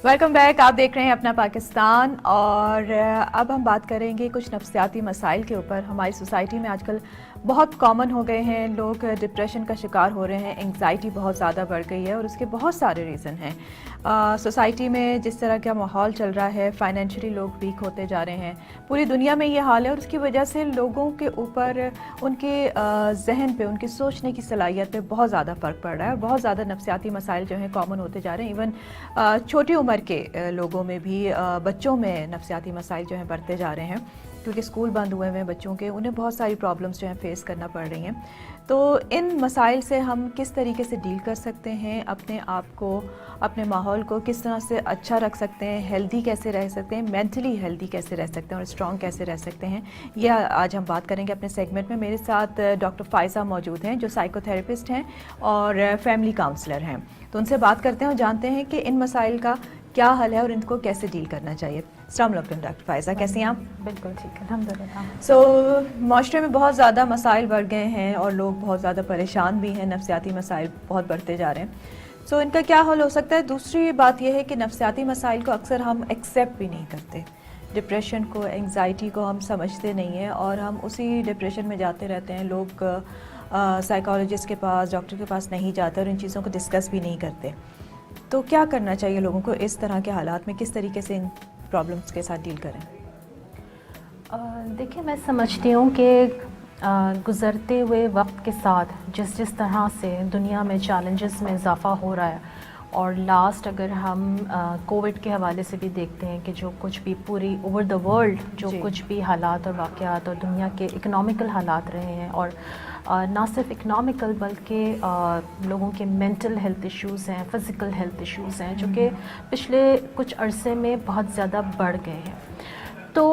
Welcome back. आप देख रहे हैं अपना पाकिस्तान और अब हम बात करेंगे कुछ नफ्सियाती मसाइल के ऊपर। हमारी सोसाइटी में आजकल बहुत कॉमन हो गए हैं, लोग डिप्रेशन का शिकार हो रहे हैं, एंग्जाइटी बहुत ज़्यादा बढ़ गई है और उसके बहुत सारे रीज़न हैं। सोसाइटी में जिस तरह का माहौल चल रहा है, फाइनेंशियली लोग वीक होते जा रहे हैं, पूरी दुनिया में ये हाल है और उसकी वजह से लोगों के ऊपर, उनके जहन पे, उनकी सोचने की सलाहियत पे बहुत ज़्यादा फ़र्क पड़ रहा है और बहुत ज़्यादा नफ्सियाती मसाइल जो हैं कॉमन होते जा रहे हैं। इवन छोटी उम्र के लोगों में भी, बच्चों में नफ्सियाती मसाइल जो हैं बढ़ते जा रहे हैं क्योंकि स्कूल बंद हुए हैं बच्चों के, उन्हें बहुत सारी प्रॉब्लम्स जो हैं फेस करना पड़ रही हैं। तो इन मसाइल से हम किस तरीके से डील कर सकते हैं, अपने आप को, अपने माहौल को किस तरह से अच्छा रख सकते हैं, हेल्दी कैसे रह सकते हैं, मेंटली हेल्दी कैसे रह सकते हैं और स्ट्रॉन्ग कैसे रह सकते हैं, यह आज हम बात करेंगे अपने सेगमेंट में। मेरे साथ डॉक्टर फ़ाइज़ा मौजूद हैं जो साइकोथेरेपिस्ट हैं और फैमिली काउंसलर हैं। तो उनसे बात करते हैं और जानते हैं कि इन मसाइल का क्या हल है और इनको कैसे डील करना चाहिए। अस्सलाम वालेकुम डॉक्टर फ़ाइज़ा, कैसी हैं आप? बिल्कुल ठीक है, अल्हम्दुलिल्लाह। सो माशरे में बहुत ज़्यादा मसाइल बढ़ गए हैं और लोग बहुत ज़्यादा परेशान भी हैं, नफ्सियाती मसाइल बहुत बढ़ते जा रहे हैं। सो इनका क्या हल हो सकता है? दूसरी बात यह है कि नफ्सियाती मसाइल को अक्सर हम एक्सेप्ट भी नहीं करते। डिप्रेशन को, एंग्जाइटी को हम समझते नहीं हैं और हम उसी डिप्रेशन में जाते रहते हैं। लोग साइकोलॉजिस्ट के पास, डॉक्टर के पास नहीं जाते और इन चीज़ों को डिस्कस भी नहीं करते। तो क्या करना चाहिए लोगों को इस तरह के हालात में, किस तरीके से इन प्रॉब्लम्स के साथ डील करें? देखिए, मैं समझती हूँ कि गुज़रते हुए वक्त के साथ जिस जिस तरह से दुनिया में चैलेंजेस में इजाफ़ा हो रहा है और लास्ट अगर हम कोविड के हवाले से भी देखते हैं कि जो कुछ भी पूरी ओवर द वर्ल्ड जो कुछ भी हालात और वाक़यात और दुनिया के इकनॉमिकल हालात रहे हैं और ना सिर्फ इकनॉमिकल बल्कि लोगों के मेंटल हेल्थ इश्यूज़ हैं, फ़िज़िकल हेल्थ इश्यूज़ हैं जो कि पिछले कुछ अरसे में बहुत ज़्यादा बढ़ गए हैं। तो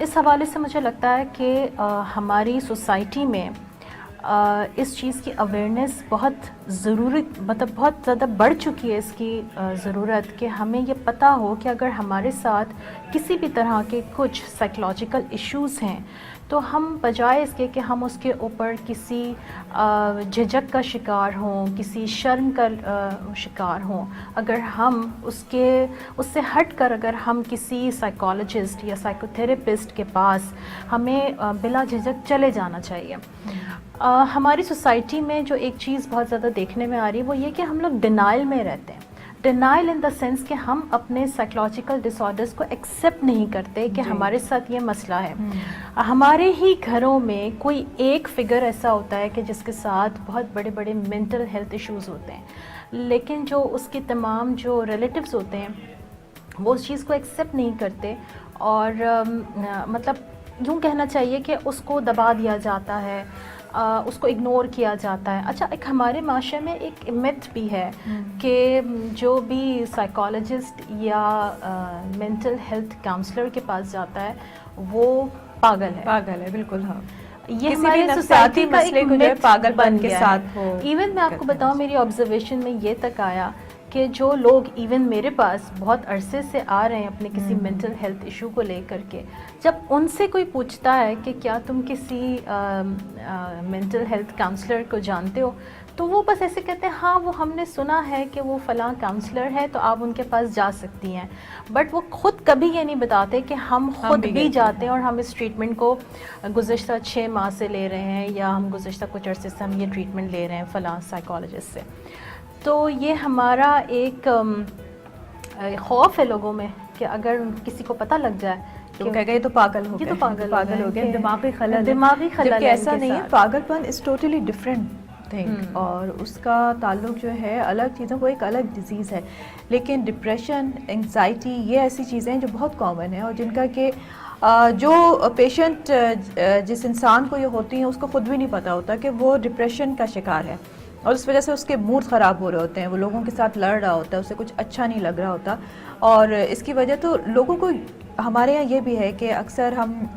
इस हवाले से मुझे लगता है कि हमारी सोसाइटी में इस चीज़ की अवेयरनेस बहुत ज़रूरी, मतलब बहुत ज़्यादा बढ़ चुकी है इसकी ज़रूरत कि हमें ये पता हो कि अगर हमारे साथ किसी भी तरह के कुछ साइकोलॉजिकल इश्यूज़ हैं तो हम बजाय इसके कि हम उसके ऊपर किसी झिझक का शिकार हों, किसी शर्म का शिकार हों, अगर हम उससे हट कर अगर हम किसी साइकोलॉजिस्ट या साइकोथेरेपिस्ट के पास हमें बिला झिझक चले जाना चाहिए। हमारी सोसाइटी में जो एक चीज़ बहुत ज़्यादा देखने में आ रही है वो ये कि हम लोग डिनाइल में रहते हैं। डिनाइल इन द सेंस कि हम अपने साइकोलॉजिकल डिसऑर्डर्स को एक्सेप्ट नहीं करते कि हमारे साथ ये मसला है। हमारे ही घरों में कोई एक फिगर ऐसा होता है कि जिसके साथ बहुत बड़े बड़े मेंटल हेल्थ इश्यूज़ होते हैं, लेकिन जो उसके तमाम जो रिलेटिव्स होते हैं वो उस चीज़ को एक्सेप्ट नहीं करते और मतलब यूँ कहना चाहिए कि उसको दबा दिया जाता है, उसको इग्नोर किया जाता है। अच्छा, एक हमारे माशरे में एक मिथ भी है कि जो भी साइकोलॉजिस्ट या मेंटल हेल्थ काउंसलर के पास जाता है वो पागल है। बिल्कुल। हाँ, ये हमारे सोसाइटी का एक मिथ पागलपन के साथ हो। इवन मैं आपको बताऊं, मेरी ऑब्जर्वेशन में ये तक आया कि जो लोग इवन मेरे पास बहुत अरसे से आ रहे हैं अपने किसी मेंटल हेल्थ इशू को लेकर के, जब उनसे कोई पूछता है कि क्या तुम किसी मेंटल हेल्थ काउंसलर को जानते हो, तो वो बस ऐसे कहते हैं हाँ वो हमने सुना है कि वो फ़लाँ काउंसलर है तो आप उनके पास जा सकती हैं। बट वो खुद कभी ये नहीं बताते कि हम खुद भी जाते हैं और हम इस ट्रीटमेंट को गुज़श्ता 6 माह से ले रहे हैं या हम गुज़श्ता कुछ अरसे से हम ये ट्रीटमेंट ले रहे हैं फ़लाँ साइकोलॉजिस्ट से। तो ये हमारा एक खौफ है लोगों में कि अगर किसी को पता लग जाए तो कहेगा ये तो पागल हो गया, ये तो पागल हो गया, दिमागी खलल जबकि ऐसा नहीं है। पागलपन इज़ टोटली डिफरेंट थिंग और उसका ताल्लुक जो है अलग चीज़ों को, एक अलग डिजीज़ है। लेकिन डिप्रेशन, एंग्जाइटी ये ऐसी चीज़ें हैं जो बहुत कॉमन है और जिनका कि जो पेशेंट, जिस इंसान को ये होती हैं उसको खुद भी नहीं पता होता कि वो डिप्रेशन का शिकार है और उस वजह से उसके मूड ख़राब हो रहे होते हैं, वो लोगों के साथ लड़ रहा होता है, उसे कुछ अच्छा नहीं लग रहा होता। और इसकी वजह तो लोगों को, हमारे यहाँ ये भी है कि अक्सर हम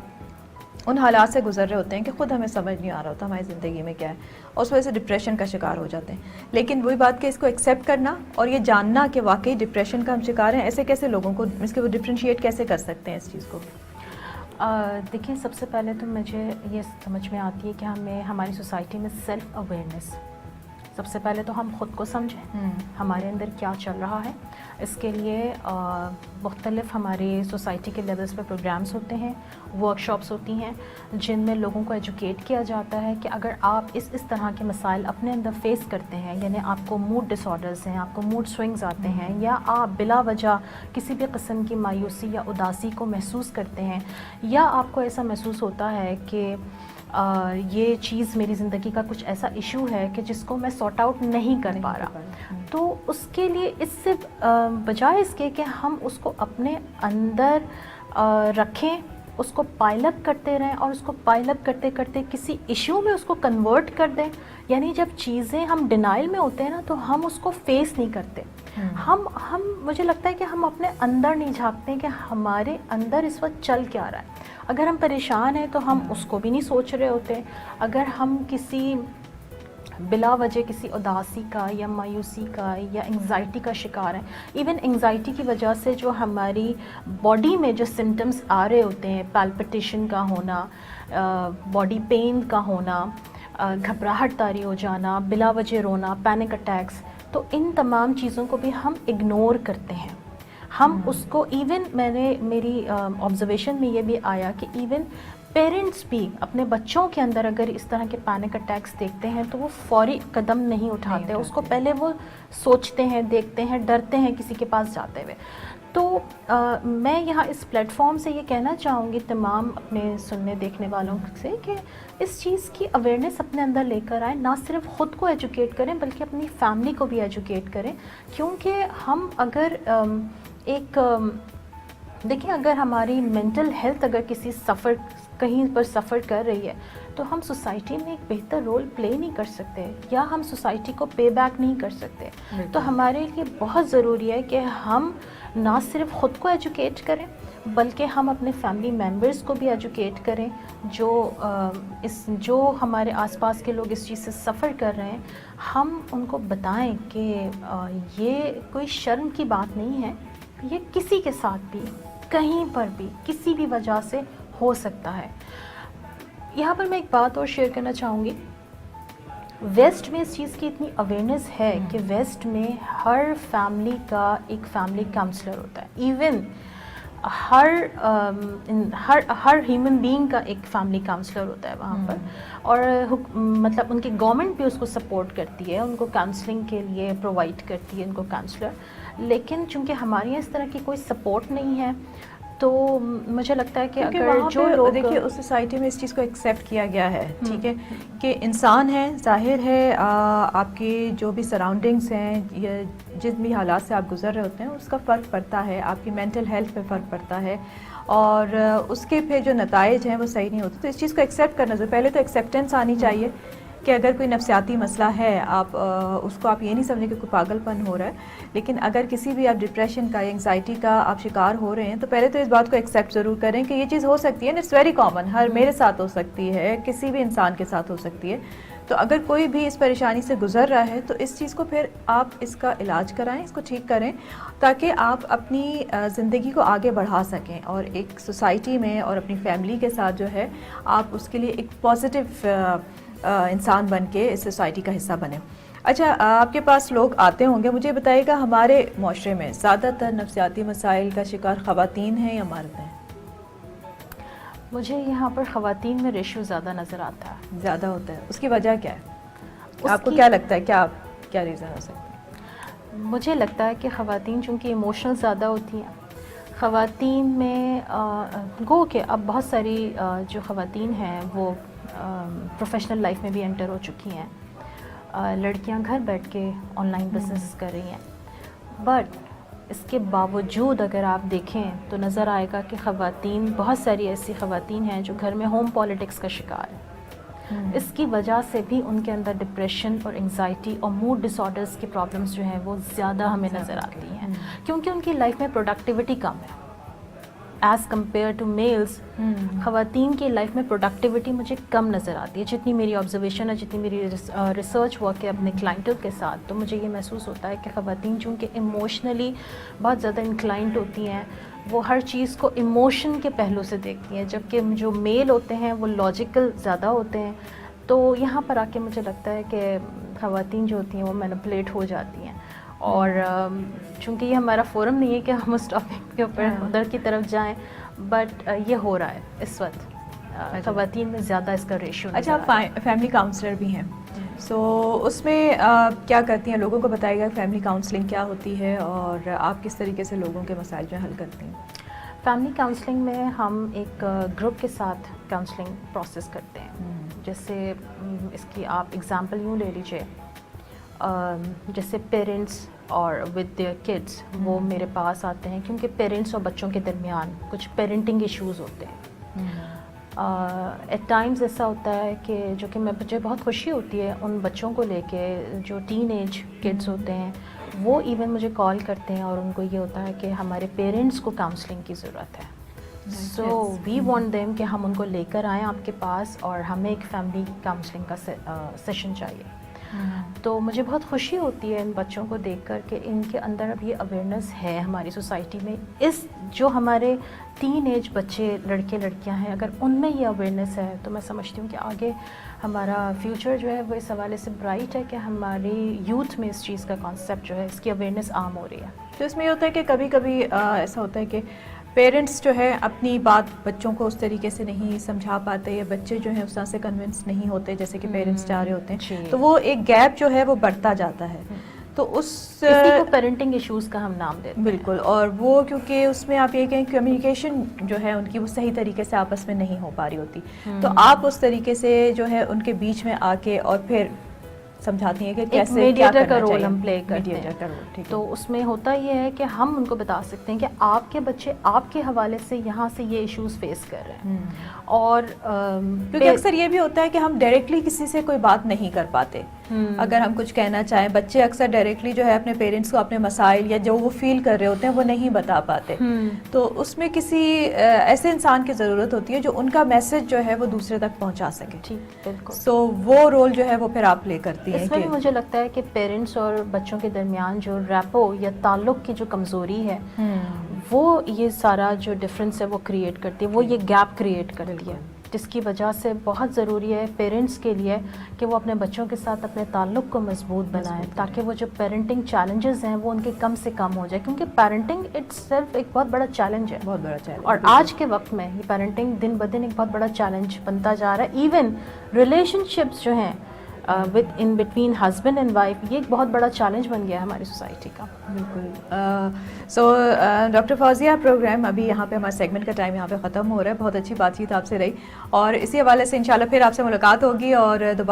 उन हालात से गुजर रहे होते हैं कि ख़ुद हमें समझ नहीं आ रहा होता हमारी ज़िंदगी में क्या है और उस वजह से डिप्रेशन का शिकार हो जाते हैं। लेकिन वही बात कि इसको एक्सेप्ट करना और ये जानना कि वाकई डिप्रेशन का हम शिकार हैं, ऐसे कैसे लोगों को, इसके वो डिफ्रेंशिएट कैसे कर सकते हैं इस चीज़ को? देखिए, सबसे पहले तो मुझे ये समझ में आती है कि हमें हमारी सोसाइटी में सेल्फ़ سب سے پہلے تو ہم خود کو سمجھیں ہمارے اندر کیا چل رہا ہے. اس کے لیے مختلف ہماری سوسائٹی کے لیولز پہ پروگرامز ہوتے ہیں, ورکشاپس ہوتی ہیں جن میں لوگوں کو ایجوکیٹ کیا جاتا ہے کہ اگر آپ اس طرح کے مسائل اپنے اندر فیس کرتے ہیں, یعنی آپ کو موڈ ڈس آرڈرز ہیں, آپ کو موڈ سوئنگز آتے ہیں, یا آپ بلا وجہ کسی بھی قسم کی مایوسی یا اداسی کو محسوس کرتے ہیں, یا آپ کو ایسا محسوس ہوتا ہے کہ یہ چیز میری زندگی کا کچھ ایسا ایشو ہے کہ جس کو میں سارٹ آؤٹ نہیں کر پا رہا, تو اس کے لیے اس سے بجائے اس کے کہ ہم اس کو اپنے اندر رکھیں, اس کو پائل اپ کرتے رہیں اور اس کو پائل اپ کرتے کرتے کسی ایشو میں اس کو کنورٹ کر دیں. یعنی جب چیزیں ہم ڈینائل میں ہوتے ہیں نا تو ہم اس کو فیس نہیں کرتے. ہم مجھے لگتا ہے کہ ہم اپنے اندر نہیں جھانکتے کہ ہمارے اندر اس وقت چل کیا رہا ہے. اگر ہم پریشان ہیں تو ہم اس کو بھی نہیں سوچ رہے ہوتے. اگر ہم کسی بلا وجہ کسی اداسی کا یا مایوسی کا یا انگزائٹی کا شکار ہیں, ایون انگزائٹی کی وجہ سے جو ہماری باڈی میں جو سمٹمز آ رہے ہوتے ہیں, پیلپٹیشن کا ہونا, باڈی پین کا ہونا, گھبراہٹ طاری ہو جانا, بلا وجہ رونا, پینک اٹیکس, تو ان تمام چیزوں کو بھی ہم اگنور کرتے ہیں. ہم اس کو میری آبزرویشن میں یہ بھی آیا کہ ایون پیرنٹس بھی اپنے بچوں کے اندر اگر اس طرح کے پینک اٹیکس دیکھتے ہیں تو وہ فوری قدم نہیں اٹھاتے, اس کو پہلے وہ سوچتے ہیں, دیکھتے ہیں, ڈرتے ہیں کسی کے پاس جاتے ہوئے. تو میں یہاں اس پلیٹ فارم سے یہ کہنا چاہوں گی تمام اپنے سننے دیکھنے والوں سے کہ اس چیز کی اویئرنیس اپنے اندر لے کر آئیں, نہ صرف خود کو ایجوکیٹ کریں بلکہ اپنی فیملی کو بھی ایجوکیٹ کریں. کیونکہ ہم اگر دیکھیں اگر ہماری مینٹل ہیلتھ اگر کہیں پر سفر کر رہی ہے تو ہم سوسائٹی میں ایک بہتر رول پلے نہیں کر سکتے, یا ہم سوسائٹی کو پے بیک نہیں کر سکتے. تو ہمارے لیے بہت ضروری ہے کہ ہم نہ صرف خود کو ایجوکیٹ کریں بلکہ ہم اپنے فیملی ممبرز کو بھی ایجوکیٹ کریں جو ہمارے آس پاس کے لوگ اس چیز سے سفر کر رہے ہیں. ہم ان کو بتائیں کہ یہ کوئی شرم کی بات نہیں ہے, یہ کسی کے ساتھ بھی کہیں پر بھی کسی بھی وجہ سے ہو سکتا ہے. یہاں پر میں ایک بات اور شیئر کرنا چاہوں گی. ویسٹ میں اس چیز کی اتنی اویئرنیس ہے کہ ویسٹ میں ہر فیملی کا ایک فیملی کاؤنسلر ہوتا ہے. ایون ہر ہیومن بینگ کا ایک فیملی کاؤنسلر ہوتا ہے وہاں پر, اور مطلب ان کی گورنمنٹ بھی اس کو سپورٹ کرتی ہے, ان کو کاؤنسلنگ کے لیے پرووائڈ کرتی ہے ان کو کاؤنسلر. لیکن چونکہ ہمارے یہاں اس طرح کی کوئی سپورٹ نہیں ہے تو مجھے لگتا ہے کہ اگر جو لوگ دیکھیے اس سوسائٹی میں اس چیز کو ایکسیپٹ کیا گیا ہے, ٹھیک ہے, کہ انسان ہے, ظاہر ہے آپ کی جو بھی سراؤنڈنگس ہیں یا جن بھی حالات سے آپ گزر رہے ہوتے ہیں اس کا فرق پڑتا ہے, آپ کی مینٹل ہیلتھ پہ فرق پڑتا ہے, اور اس کے پھر جو نتائج ہیں وہ صحیح نہیں ہوتے. تو اس چیز کو ایکسیپٹ کرنا ضروری. پہلے تو ایکسیپٹنس آنی چاہیے کہ اگر کوئی نفسیاتی مسئلہ ہے آپ اس کو آپ یہ نہیں سمجھیں کہ کوئی پاگل پن ہو رہا ہے, لیکن اگر کسی بھی آپ ڈپریشن کا یا انگزائٹی کا آپ شکار ہو رہے ہیں تو پہلے تو اس بات کو ایکسیپٹ ضرور کریں کہ یہ چیز ہو سکتی ہے, اٹس ویری کامن, میرے ساتھ ہو سکتی ہے, کسی بھی انسان کے ساتھ ہو سکتی ہے. تو اگر کوئی بھی اس پریشانی سے گزر رہا ہے تو اس چیز کو پھر آپ اس کا علاج کرائیں, اس کو ٹھیک کریں تاکہ آپ اپنی زندگی کو آگے بڑھا سکیں اور ایک سوسائٹی میں اور اپنی فیملی کے ساتھ جو ہے آپ اس کے لیے ایک پازیٹیو انسان بن کے اس سوسائٹی کا حصہ بنیں. اچھا, آپ کے پاس لوگ آتے ہوں گے, مجھے بتائیے گا ہمارے معاشرے میں زیادہ تر نفسیاتی مسائل کا شکار خواتین ہیں یا مرد ہیں؟ مجھے یہاں پر خواتین میں ریشو زیادہ نظر آتا ہے. زیادہ ہوتا ہے, اس کی وجہ کیا ہے؟ آپ کو کیا لگتا ہے کیا ریزن ہو سکتا ہے؟ مجھے لگتا ہے کہ خواتین چونکہ ایموشنل زیادہ ہوتی ہیں, خواتین میں گو کہ اب بہت ساری جو خواتین ہیں وہ پروفیشنل لائف میں بھی انٹر ہو چکی ہیں, لڑکیاں گھر بیٹھ کے آن لائن بزنس کر رہی ہیں, بٹ اس کے باوجود اگر آپ دیکھیں تو نظر آئے گا کہ خواتین, بہت ساری ایسی خواتین ہیں جو گھر میں ہوم پالیٹکس کا شکار ہیں. اس کی وجہ سے بھی ان کے اندر ڈپریشن اور انگزائٹی اور موڈ ڈس آرڈرز کی پرابلمس جو ہیں وہ زیادہ ہمیں نظر آتی ہیں, کیونکہ ان کی لائف میں پروڈکٹیوٹی کم ہے ایز کمپیئر ٹو میلز. خواتین کی لائف میں پروڈکٹیوٹی مجھے کم نظر آتی ہے, جتنی میری آبزرویشن ہے, جتنی میری ریسرچ ورک ہے اپنے کلائنٹوں کے ساتھ, تو مجھے یہ محسوس ہوتا ہے کہ خواتین چونکہ ایموشنلی بہت زیادہ انکلائنڈ ہوتی ہیں, وہ ہر چیز کو ایموشن کے پہلو سے دیکھتی ہیں, جبکہ جو میل ہوتے ہیں وہ لاجیکل زیادہ ہوتے ہیں. تو یہاں پر آ کے مجھے لگتا ہے کہ ख़वातीन जो होती हैं वो मैनिपुलेट हो जाती हैं, और चूँकि ये हमारा फोरम नहीं है कि हम उस टॉपिक के ऊपर उधर की तरफ जाएं, बट ये हो रहा है इस वक्त, ख़वातीन में ज़्यादा इसका रेशियो। अच्छा, आप फैमिली काउंसलर भी हैं, सो उसमें क्या करती हैं? लोगों को बताइएगा फैमिली काउंसलिंग क्या होती है और आप किस तरीके से लोगों के मसाइल जो हल करती हैं? फैमिली काउंसलिंग में हम एक ग्रुप के साथ काउंसलिंग प्रोसेस करते हैं। जैसे इसकी आप एग्ज़ाम्पल यूँ ले लीजिए, जैसे पेरेंट्स और विद देयर किड्स वो मेरे पास आते हैं क्योंकि पेरेंट्स और बच्चों के दरमियान कुछ पेरेंटिंग इश्यूज़ होते हैं। एट टाइम्स ऐसा होता है कि जो कि मुझे बहुत खुशी होती है उन बच्चों को लेके जो टीन एज किड्स होते हैं, वो इवन मुझे कॉल करते हैं और उनको ये होता है कि हमारे पेरेंट्स को काउंसलिंग की ज़रूरत है। सो वी वांट देम कि हम उनको लेकर आएँ आपके पास और हमें एक फैमिली काउंसलिंग का सेशन चाहिए। तो मुझे बहुत खुशी होती है इन बच्चों को देख कर कि इनके अंदर अब ये अवेयरनेस है हमारी सोसाइटी में। इस जो हमारे टीन एज बच्चे लड़के लड़कियां हैं, अगर उनमें ये अवेयरनेस है तो मैं समझती हूँ कि आगे हमारा फ्यूचर जो है वो इस हवाले से ब्राइट है कि हमारी यूथ में इस चीज़ का कॉन्सेप्ट जो है इसकी अवेयरनेस आम हो रही है। तो इसमें ये होता है कि कभी कभी ऐसा होता है कि पेरेंट्स जो है अपनी बात बच्चों को उस तरीके से नहीं समझा पाते, या बच्चे जो हैं उस तरह से कन्विंस नहीं होते जैसे कि पेरेंट्स चाह रहे होते हैं, तो वो एक गैप जो है वो बढ़ता जाता है। तो उस इसी को पेरेंटिंग इश्यूज़ का हम नाम देते हैं। बिल्कुल, और वो क्योंकि उसमें आप ये कहें कम्युनिकेशन जो है उनकी वो सही तरीके से आपस में नहीं हो पा रही होती, तो आप उस तरीके से जो है उनके बीच में आके और फिर समझाती हैं कि कैसे मीडिएटर का रोल हम प्ले करते हैं। का रोल, तो उसमें होता ये है कि हम उनको बता सकते हैं कि आपके बच्चे आपके हवाले से यहाँ से ये इश्यूज़ फेस कर रहे हैं। और क्योंकि अक्सर ये भी होता है कि हम डायरेक्टली किसी से कोई बात नहीं कर पाते। अगर हम कुछ कहना चाहें, बच्चे अक्सर डायरेक्टली जो है अपने पेरेंट्स को अपने मसाइल या जो वो फील कर रहे होते हैं वो नहीं बता पाते, तो उसमें किसी ऐसे इंसान की ज़रूरत होती है जो उनका मैसेज जो है वो दूसरे तक पहुंचा सके। ठीक, बिल्कुल। तो वो रोल जो है वो फिर आप प्ले करती हैं। इसमें भी मुझे लगता है कि पेरेंट्स और बच्चों के दरमियान जो रैपो या ताल्लुक़ की जो कमज़ोरी है वो ये सारा जो डिफरेंस है वो क्रिएट करती है, वो ये गैप क्रिएट करती है, जिसकी वजह से बहुत ज़रूरी है पेरेंट्स के लिए कि वो अपने बच्चों के साथ अपने ताल्लुक़ को मजबूत बनाएं, ताकि वो जो पेरेंटिंग चैलेंजेस हैं वो उनके कम से कम हो जाए, क्योंकि पेरेंटिंग इट्सेल्फ एक बहुत बड़ा चैलेंज है, बहुत बड़ा चैलेंज। और आज के वक्त में ये पेरेंटिंग दिन ब दिन एक बहुत बड़ा चैलेंज बनता जा रहा है। इवन रिलेशनशिप्स जो हैं with in between husband and wife, ये एक बहुत बड़ा चैलेंज बन गया है हमारी सोसाइटी का। बिल्कुल। सो डॉक्टर फौजिया, प्रोग्राम अभी यहाँ पे हमारा सेगमेंट का टाइम यहाँ पे ख़त्म हो रहा है। बहुत अच्छी बातचीत आपसे रही और इसी हवाले से इंशाल्लाह फिर आपसे मुलाकात होगी और दोबारा